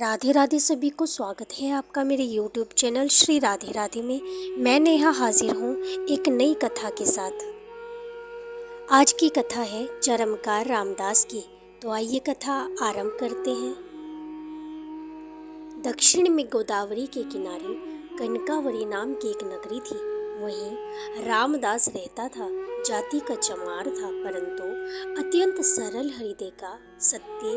राधे राधे सभी को स्वागत है आपका मेरे YouTube चैनल श्री राधे राधे में। मैं नेहा हाजिर हूँ एक नई कथा के साथ। आज की कथा है चरमकार रामदास की। तो आइए कथा आरंभ करते हैं। दक्षिण में गोदावरी के किनारे कनकावरी नाम की एक नगरी थी। वहीं रामदास रहता था। जाति का चमार था, परंतु अत्यंत सरल हृदय का, सत्य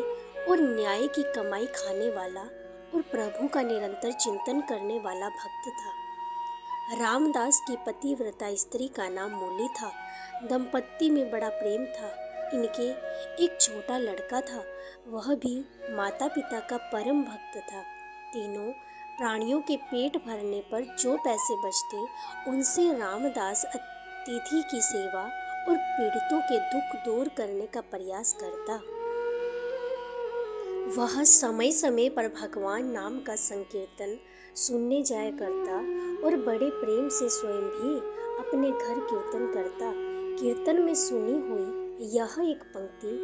और न्याय की कमाई खाने वाला और प्रभु का निरंतर चिंतन करने वाला भक्त था। रामदास की पतिव्रता स्त्री का नाम मूली था। दंपत्ति में बड़ा प्रेम था। इनके एक छोटा लड़का था, वह भी माता पिता का परम भक्त था। तीनों प्राणियों के पेट भरने पर जो पैसे बचते, उनसे रामदास अतिथि की सेवा और पीड़ितों के दुख दूर करने का प्रयास करता। वह समय समय पर भगवान नाम का संकीर्तन सुनने जाया करता और बड़े प्रेम से स्वयं भी अपने घर कीर्तन करता। कीर्तन में सुनी हुई यह एक पंक्ति,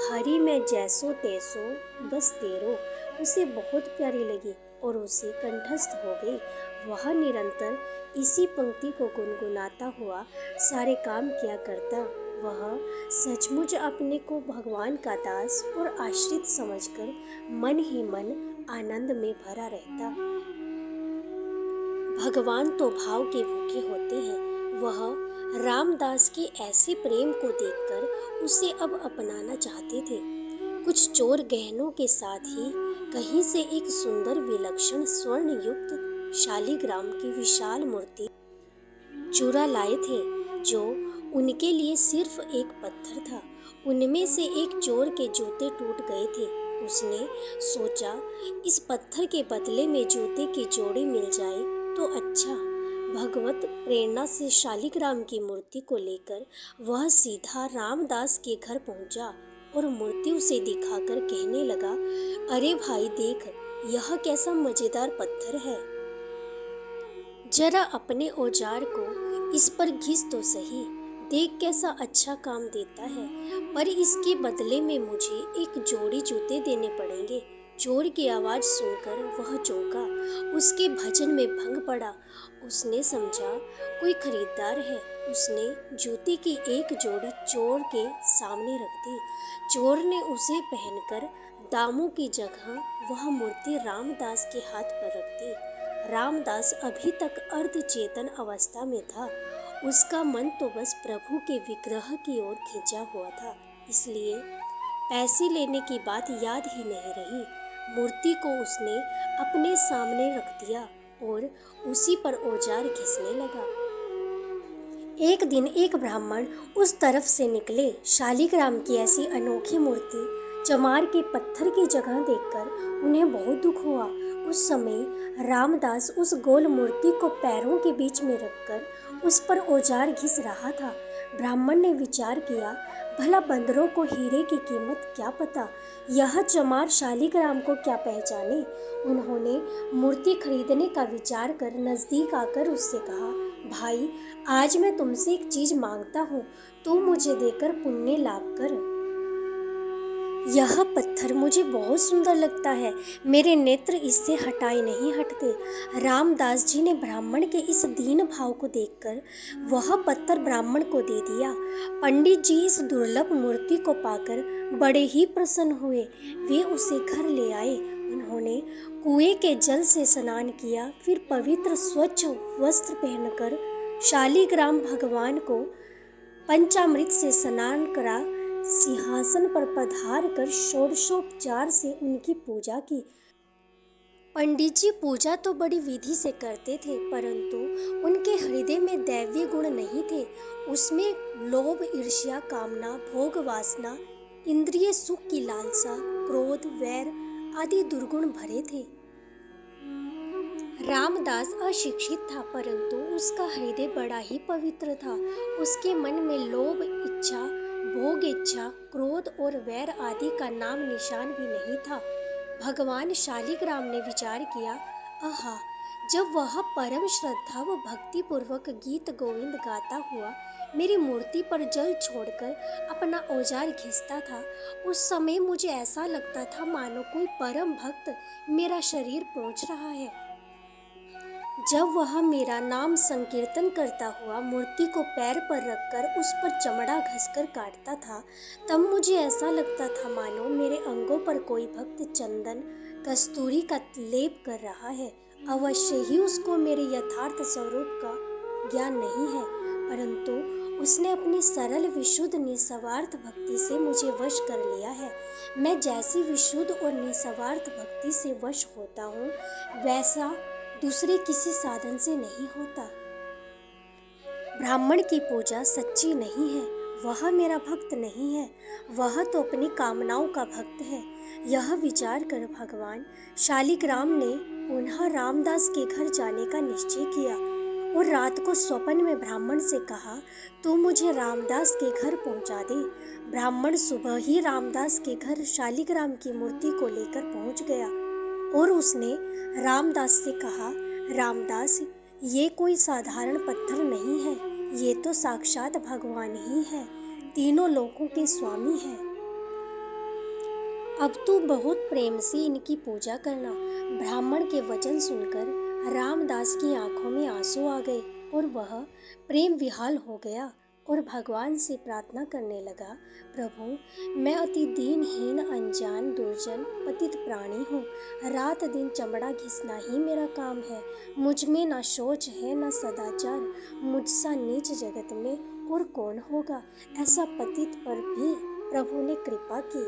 हरि में जैसो तैसो बस तेरो, उसे बहुत प्यारी लगी और उसे कंठस्थ हो गई। वह निरंतर इसी पंक्ति को गुनगुनाता हुआ सारे काम किया करता। वह सचमुच अपने को भगवान का दास और आश्रित समझकर मन ही मन आनंद में भरा रहता। भगवान तो भाव के भूखे होते हैं। वह रामदास के ऐसे प्रेम को देखकर उसे अब अपनाना चाहते थे। कुछ चोर गहनों के साथ ही कहीं से एक सुंदर विलक्षण स्वर्ण युक्त शालिग्राम की विशाल मूर्ति चुरा लाए थे, जो उनके लिए सिर्फ एक पत्थर था। उनमें से एक चोर के जूते टूट गए थे। उसने सोचा, इस पत्थर के बदले में जूते की जोड़ी मिल जाए तो अच्छा। भगवत प्रेरणा से शालिग्राम की मूर्ति को लेकर वह सीधा रामदास के घर पहुंचा और मूर्ति उसे दिखाकर कहने लगा, अरे भाई देख, यह कैसा मजेदार पत्थर है। जरा अपने औजार को इस पर घिस तो सही, देख कैसा अच्छा काम देता है, पर इसके बदले में मुझे एक जोड़ी जूते देने पड़ेंगे। चोर की आवाज़ सुनकर वह चौंका, उसके भजन में भंग पड़ा। उसने समझा कोई खरीदार है। उसने जूते की एक जोड़ी चोर के सामने रख दी। चोर ने उसे पहनकर दामों की जगह वह मूर्ति रामदास के हाथ पर रख दी। रामदास अभी तक अर्धचेतन अवस्था में था। उसका मन तो बस प्रभु के विग्रह की ओर खिंचा हुआ था, इसलिए पैसे लेने की बात याद ही नहीं रही। मूर्ति को उसने अपने सामने रख दिया और उसी पर औजार घिसने लगा। एक दिन एक ब्राह्मण उस तरफ से निकले। शालिग्राम की ऐसी अनोखी मूर्ति चमार के पत्थर की जगह देखकर उन्हें बहुत दुख हुआ। उस समय रामदास उस गोल मूर्ति को पैरों के बीच में रखकर उस पर औजार घिस रहा था। ब्राह्मण ने विचार किया, भला बंदरों को हीरे की कीमत क्या पता, यह चमार शालिग्राम को क्या पहचाने। उन्होंने मूर्ति खरीदने का विचार कर नज़दीक आकर उससे कहा, भाई आज मैं तुमसे एक चीज मांगता हूँ, तू मुझे देकर पुण्य लाभ कर। यह पत्थर मुझे बहुत सुंदर लगता है, मेरे नेत्र इससे हटाए नहीं हटते। रामदास जी ने ब्राह्मण के इस दीन भाव को देखकर वह पत्थर ब्राह्मण को दे दिया। पंडित जी इस दुर्लभ मूर्ति को पाकर बड़े ही प्रसन्न हुए। वे उसे घर ले आए। उन्होंने कुएं के जल से स्नान किया, फिर पवित्र स्वच्छ वस्त्र पहनकर शालिग्राम भगवान को पंचामृत से स्नान करा सिंहासन पर पधार कर षोडशोपचार से उनकी पूजा की। पंडित जी पूजा तो बड़ी विधि से करते थे, परंतु उनके हृदय में दैवीय गुण नहीं थे। उसमें लोभ, ईर्ष्या, कामना, भोग वासना, इंद्रिय सुख की लालसा, क्रोध, वैर आदि दुर्गुण भरे थे। रामदास अशिक्षित था, परंतु उसका हृदय बड़ा ही पवित्र था। उसके मन में लोभ इच्छा, भोग इच्छा, क्रोध और वैर आदि का नाम निशान भी नहीं था। भगवान शालिग्राम ने विचार किया, आहा, जब वह परम श्रद्धा व भक्ति पूर्वक गीत गोविंद गाता हुआ मेरी मूर्ति पर जल छोड़कर अपना औजार घिसता था, उस समय मुझे ऐसा लगता था मानो कोई परम भक्त मेरा शरीर पोंछ रहा है। जब वह मेरा नाम संकीर्तन करता हुआ मूर्ति को पैर पर रखकर उस पर चमड़ा घसकर काटता था, तब मुझे ऐसा लगता था मानो मेरे अंगों पर कोई भक्त चंदन कस्तूरी का लेप कर रहा है। अवश्य ही उसको मेरे यथार्थ स्वरूप का ज्ञान नहीं है, परंतु उसने अपनी सरल विशुद्ध निस्वार्थ भक्ति से मुझे वश कर लिया है। मैं जैसी विशुद्ध और निस्वार्थ भक्ति से वश होता हूँ, वैसा दूसरे किसी साधन से नहीं होता। ब्राह्मण की पूजा सच्ची नहीं है, वह मेरा भक्त नहीं है, वह तो अपनी कामनाओं का भक्त है। यह विचार कर भगवान शालिग्राम ने पुनः रामदास के घर जाने का निश्चय किया और रात को स्वप्न में ब्राह्मण से कहा, तू मुझे रामदास के घर पहुंचा दे। ब्राह्मण सुबह ही रामदास के घर शालिग्राम की मूर्ति को लेकर पहुंच गया और उसने रामदास से कहा, रामदास, ये कोई साधारण पत्थर नहीं है, ये तो साक्षात भगवान ही है, तीनों लोकों के स्वामी है। अब तू बहुत प्रेम से इनकी पूजा करना। ब्राह्मण के वचन सुनकर रामदास की आंखों में आंसू आ गए और वह प्रेम विहाल हो गया और भगवान से प्रार्थना करने लगा, प्रभु, मैं अति दीनहीन, अनजान, दुर्जन, पतित प्राणी हूँ। रात दिन चमड़ा घिसना ही मेरा काम है। मुझ में न शौच है न सदाचार। मुझसा नीच जगत में और कौन होगा। ऐसा पतित पर भी प्रभु ने कृपा की।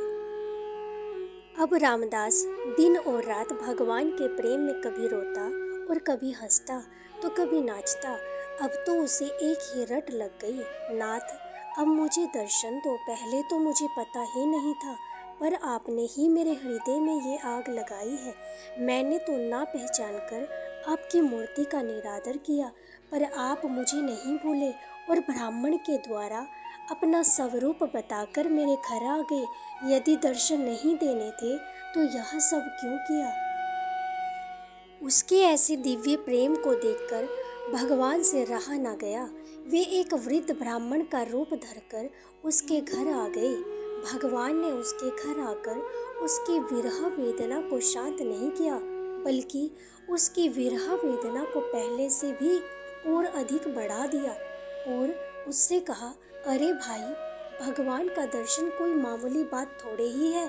अब रामदास दिन और रात भगवान के प्रेम में कभी रोता और कभी हंसता तो कभी नाचता। अब तो उसे एक ही रट लग गई, नाथ, अब मुझे दर्शन दो। पहले तो मुझे पता ही नहीं था, पर आपने ही मेरे हृदय में ये आग लगाई है। मैंने तो ना पहचान कर आपकी मूर्ति का निरादर किया, पर आप मुझे नहीं भूले और ब्राह्मण के द्वारा अपना स्वरूप बताकर मेरे घर आ गए। यदि दर्शन नहीं देने थे तो यह सब क्यों किया। उसके ऐसे दिव्य प्रेम को देखकर भगवान से रहा न गया। वे एक वृद्ध ब्राह्मण का रूप धरकर उसके घर आ गए। भगवान ने उसके घर आकर उसकी विरह वेदना को शांत नहीं किया, बल्कि उसकी विरह वेदना को पहले से भी और अधिक बढ़ा दिया और उससे कहा, अरे भाई, भगवान का दर्शन कोई मामूली बात थोड़े ही है।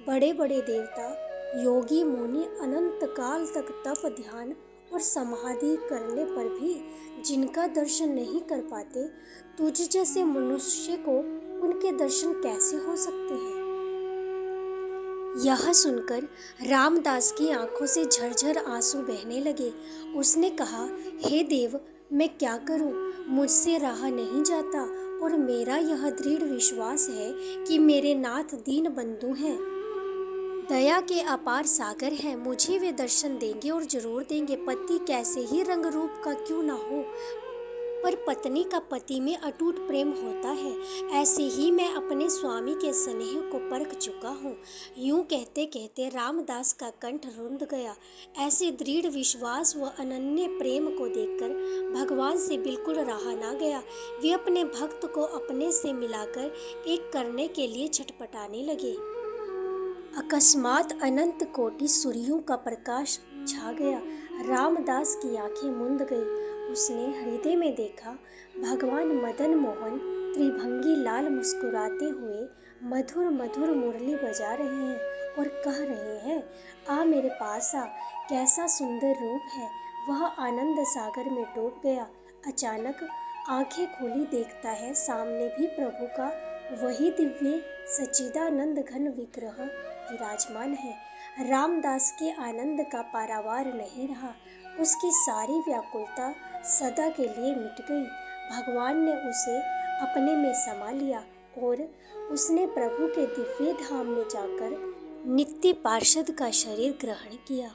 बड़े बड़े देवता, योगी, मुनि अनंत काल तक तप, ध्यान और समाधि करने पर भी जिनका दर्शन नहीं कर पाते, तुझ जैसे मनुष्य को उनके दर्शन कैसे हो सकते हैं। यह सुनकर रामदास की आंखों से झरझर आंसू बहने लगे। उसने कहा, हे देव, मैं क्या करूं? मुझसे रहा नहीं जाता और मेरा यह दृढ़ विश्वास है कि मेरे नाथ दीन बंधु हैं, दया के अपार सागर हैं। मुझे वे दर्शन देंगे और जरूर देंगे। पति कैसे ही रंग रूप का क्यों ना हो, पर पत्नी का पति में अटूट प्रेम होता है। ऐसे ही मैं अपने स्वामी के स्नेह को परख चुका हूँ। यूं कहते कहते रामदास का कंठ रुंध गया। ऐसे दृढ़ विश्वास व अनन्य प्रेम को देखकर भगवान से बिल्कुल रहा ना गया। वे अपने भक्त को अपने से मिलाकर एक करने के लिए छटपटाने लगे। अकस्मात अनंत कोटि सूर्यों का प्रकाश छा गया। रामदास की आंखें मूंद गई। उसने हृदय में देखा, भगवान मदन मोहन त्रिभंगी लाल मुस्कुराते हुए मधुर मधुर मुरली बजा रहे हैं और कह रहे हैं, आ मेरे पास आ, कैसा सुंदर रूप है। वह आनंद सागर में डूब गया। अचानक आंखें खोली, देखता है सामने भी प्रभु का वही दिव्य सच्चिदानंद घन विग्रह विराजमान है। रामदास के आनंद का पारावार नहीं रहा। उसकी सारी व्याकुलता सदा के लिए मिट गई। भगवान ने उसे अपने में समा लिया और उसने प्रभु के दिव्य धाम में जाकर नित्य पार्षद का शरीर ग्रहण किया।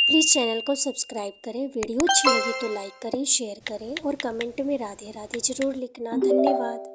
प्लीज़ चैनल को सब्सक्राइब करें। वीडियो अच्छी लगी तो लाइक करें, शेयर करें और कमेंट में राधे राधे जरूर लिखना। धन्यवाद।